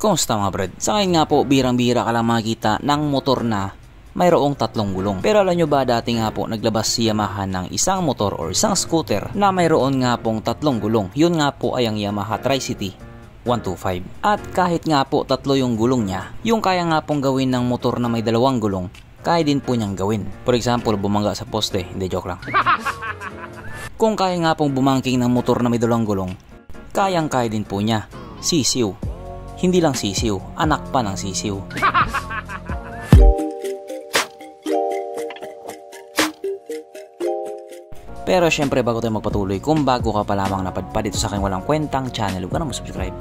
Kumusta mga brad? Sa ngayon nga po, birang-bira ka lang makikita ng motor na mayroong 3 gulong. Pero alam nyo ba, dati nga po naglabas si Yamaha ng isang motor or isang scooter na mayroon nga pong 3 gulong. Yun nga po ay ang Yamaha Tri-City 125. At kahit nga po 3 yung gulong niya, yung kaya nga pong gawin ng motor na may 2 gulong, kaya din po niyang gawin. For example, bumangga sa poste. Hindi, joke lang. Kung kaya nga pong bumangking ng motor na may 2 gulong, kayang-kaya din po niya. Sisiw. Hindi lang sisiw, anak pa ng sisiw. Pero syempre, bago tayo magpatuloy, kung bago ka pa lamang napadpad dito sa aking walang kwentang channel, huwag ka na subscribe.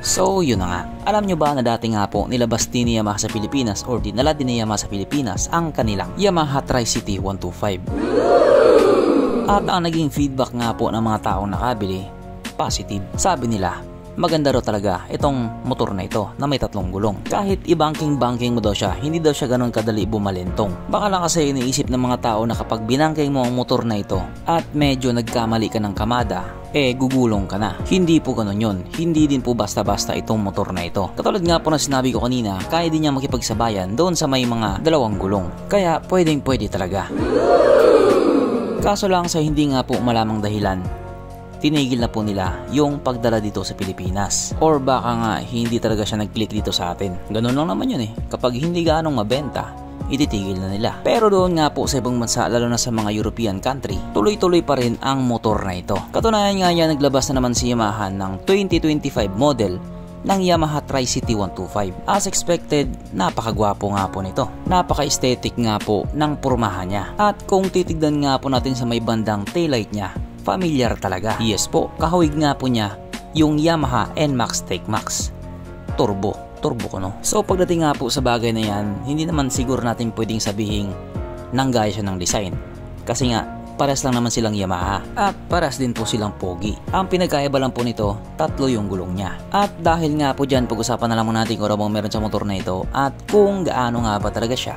So yun na nga, alam nyo ba na dati nga po nilabas din ni Yamaha sa Pilipinas or dinala din ni Yamaha sa Pilipinas ang kanilang Yamaha Tri-City 125. At ang naging feedback nga po ng mga taong nakabili, positive. Sabi nila, maganda raw talaga itong motor na ito na may 3 gulong. Kahit i-banking mo daw siya, hindi daw siya ganun kadali bumalentong. Baka lang kasi iniisip ng mga tao na kapag binangking mo ang motor na ito at medyo nagkamali ka ng kamada, gugulong ka na. Hindi po ganun yun. Hindi din po basta-basta itong motor na ito. Katulad nga po na sinabi ko kanina, kaya din niya makipagsabayan doon sa may mga 2 gulong. Kaya pwede talaga. Kaso lang sa hindi nga po malamang dahilan, tinigil na po nila yung pagdala dito sa Pilipinas. Or baka nga hindi talaga siya nag-click dito sa atin. Ganun lang naman yun eh. Kapag hindi gaanong mabenta, ititigil na nila. Pero doon nga po sa ibang bansa, lalo na sa mga European country, tuloy-tuloy pa rin ang motor na ito. Katunayan nga yan, naglabas na naman si Yamaha ng 2025 model ng Yamaha Tri-City 125. As expected, napakagwapo nga po nito. Napaka-aesthetic nga po ng pormahan niya. At kung titignan nga po natin sa may bandang taillight niya, familiar talaga. Yes po, kahawig nga po niya yung Yamaha NMAX TechMax Turbo ko no. So pagdating nga po sa bagay na yan, hindi naman siguro natin pwedeng sabihin nanggaya siya ng design. Kasi nga, pares lang naman silang Yamaha at pares din po silang pogi. Ang pinagkaiba lang po nito, 3 yung gulong niya. At dahil nga po dyan, pag-usapan na lang natin kung ano bang meron sa motor na ito at kung gaano nga ba talaga siya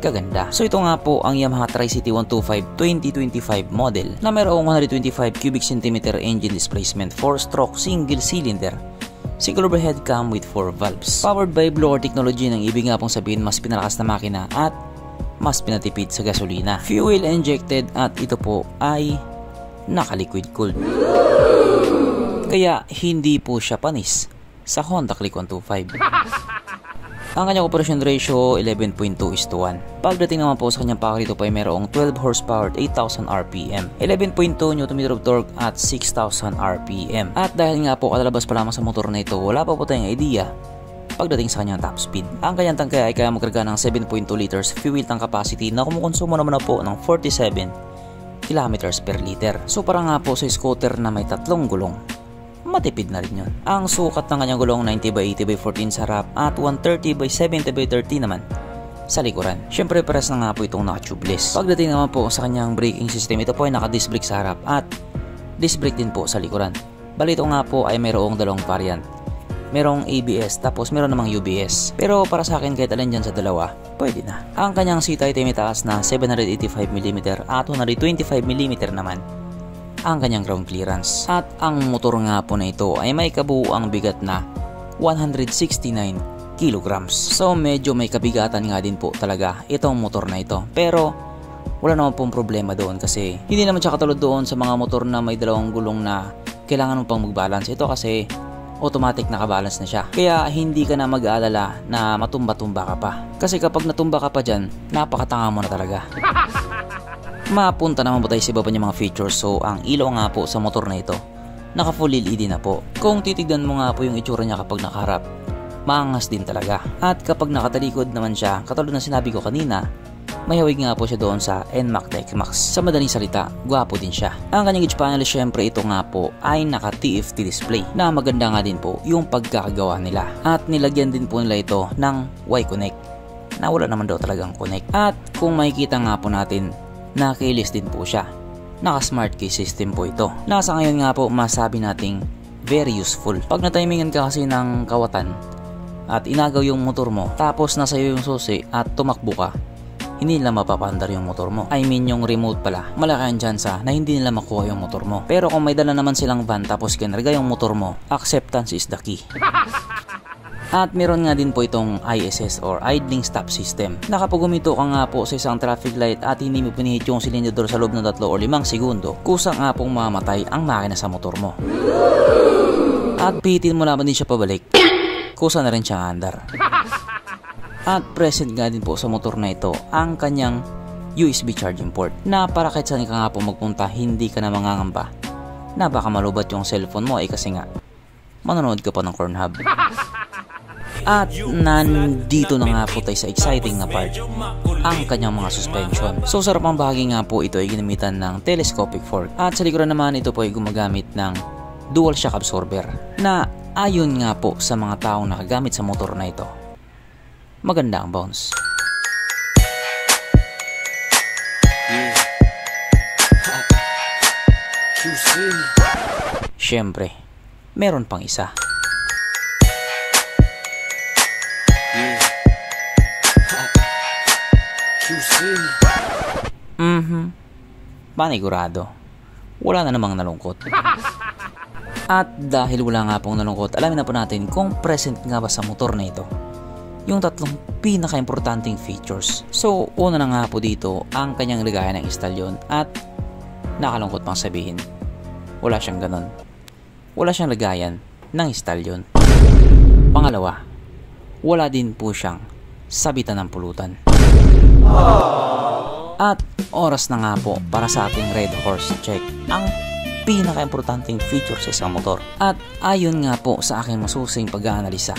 kaganda. So ito nga po ang Yamaha Tri-City 125 2025 model na mayroong 125 cubic centimeter engine displacement, 4-stroke single cylinder, single overhead cam with 4 valves. Powered by blower technology, ng ibig nga pong sabihin mas pinalakas na makina at mas pinatipid sa gasolina. Fuel injected at ito po ay naka-liquid cooled. Kaya hindi po siya panis sa Honda Click 125. Ang kanyang operation ratio 11.2:1. Pagdating naman po sa kanyang power, ito po ay mayroong 12 horsepower at 8,000 RPM, 11.2 Nm of torque at 6,000 RPM. At dahil nga po kalalabas pa lamang sa motor na ito, wala pa po tayong idea pagdating sa kanyang top speed. Ang kanyang tangke ay kaya magkarga ng 7.2 liters fuel tank capacity na kumukonsumo naman na po ng 47 kilometers per liter. So para nga po sa scooter na may 3 gulong, matipid na rin yun. Ang sukat ng kanyang gulong 90/80/14 sa harap at 130/70/30 naman sa likuran. Syempre pares na nga po itong naka-tubeless. Pagdating naman po sa kanyang braking system, ito po ay naka-disc brake sa harap at disc brake din po sa likuran. Bali ito nga po ay mayroong 2 variant. Merong ABS tapos meron namang UBS. Pero para sa akin kahit alin dyan sa dalawa, pwede na. Ang kanyang seat height ay may taas na 785mm at 125mm naman ang kanyang ground clearance. At ang motor nga po na ito ay may kabuuang bigat na 169 kilograms. So medyo may kabigatan nga din po talaga itong motor na ito. Pero wala naman pong problema doon kasi hindi naman siya katulad doon sa mga motor na may 2 gulong na kailangan mo pang mag-balance. Ito kasi automatic nakabalance na siya. Kaya hindi ka na mag-aalala na matumba-tumba ka pa. Kasi kapag natumba ka pa dyan, napakatanga mo na talaga. Mapunta naman po tayo sa iba pa niya mga features. So ang ilaw nga po sa motor na ito, naka full LED na po. Kung titignan mo nga po yung itsura niya kapag nakaharap, maangas din talaga. At kapag nakatalikod naman siya, katulad na sinabi ko kanina, may hawig nga po siya doon sa NMAX TechMax. Sa madaling salita, gwapo din siya. Ang kanyang gauge panel, syempre ito nga po ay naka TFT display na maganda nga din po yung pagkakagawa nila. At nilagyan din po nila ito ng Y-Connect na wala naman daw talagang connect. At kung makikita nga po natin, naka-keyless din po siya. Naka-smart key system po ito. Nasa ngayon nga po masabi nating very useful. Pag natimingan ka kasi ng kawatan at inagaw yung motor mo, tapos nasa iyo yung susi at tumakbo ka, hindi nila mapapandar yung motor mo. I mean yung remote pala, malaki ang tsansa na hindi nila makuha yung motor mo. Pero kung may dala naman silang van tapos kinarga yung motor mo, acceptance is the key. At meron nga din po itong ISS or Idling Stop System na kapag humito ka nga po sa isang traffic light at hindi mo pinihit yung silindador sa loob ng 3 o 5 segundo, kusang nga pong mamamatay ang makina sa motor mo. At pihitin mo naman din siya pabalik, kusa na rin siyang andar. At present nga din po sa motor na ito ang kanyang USB charging port na para kahit saan ka nga po magpunta hindi ka na mangangamba na baka malubat yung cellphone mo kasi nga manonood ka pa ng Pornhub. At nandito na nga po tayo sa exciting na part, ang kanyang mga suspension. So sarap ang bahagi nga po ito ay ginamitan ng telescopic fork. At sa likuran naman ito po ay gumagamit ng dual shock absorber na ayon nga po sa mga taong nakagamit sa motor na ito, maganda ang bounce. Siyempre, meron pang isa. Panigurado, wala na namang nalungkot. At dahil wala nga pong nalungkot, alamin na po natin kung present nga ba sa motor na ito yung 3 pinaka-importanting features. So, una na nga po dito ang kanyang lagayan ng istalyon at nakalungkot pang sabihin, wala siyang ganon. Wala siyang lagayan ng istalyon. Pangalawa, wala din po siyang sabitan ng pulutan. At oras na nga po para sa ating Red Horse check ang pinaka-importanting feature sa isang motor. At ayon nga po sa aking masusing pag-aanalisa,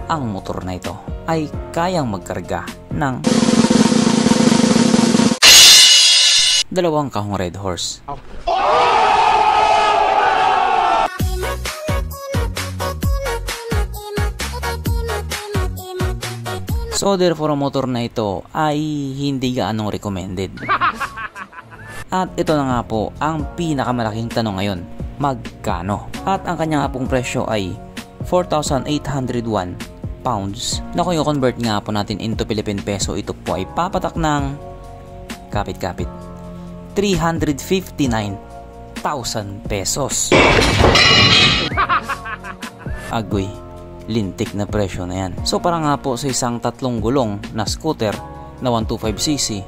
ang motor na ito ay kayang magkarga ng 2 kahong Red Horse. So therefore ang motor na ito ay hindi gaanong recommended. At ito na nga po ang pinakamalaking tanong ngayon, magkano? At ang kanya nga pong presyo ay 4,801 pounds. Na kung i-convert nga po natin into Philippine peso, ito po ay papatak ng kapit-kapit 359,000 pesos. Agoy, lintik na presyo na yan. So para nga po sa isang 3 gulong na scooter na 125cc,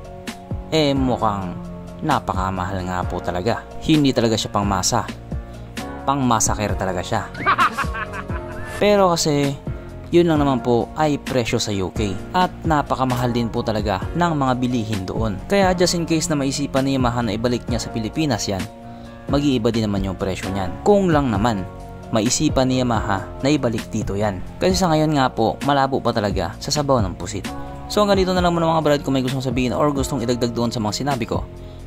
mukhang napakamahal nga po talaga. Hindi talaga siya pang masa, pang massacre talaga siya. Pero kasi yun lang naman po ay presyo sa UK at napakamahal din po talaga ng mga bilihin doon. Kaya just in case na maisipan ni Yamaha na ibalik niya sa Pilipinas yan, mag-iiba din naman yung presyo niyan. Kung lang naman maisipan ni Yamaha na ibalik dito yan. Kasi sa ngayon nga po, malabo pa talaga sa sabaw ng pusit. So hanggang dito na lang muna mga brad. Kung may gustong sabihin or gustong idagdag doon sa mga sinabi ko,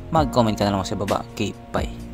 mag-comment ka na lang sa baba. Okay, bye.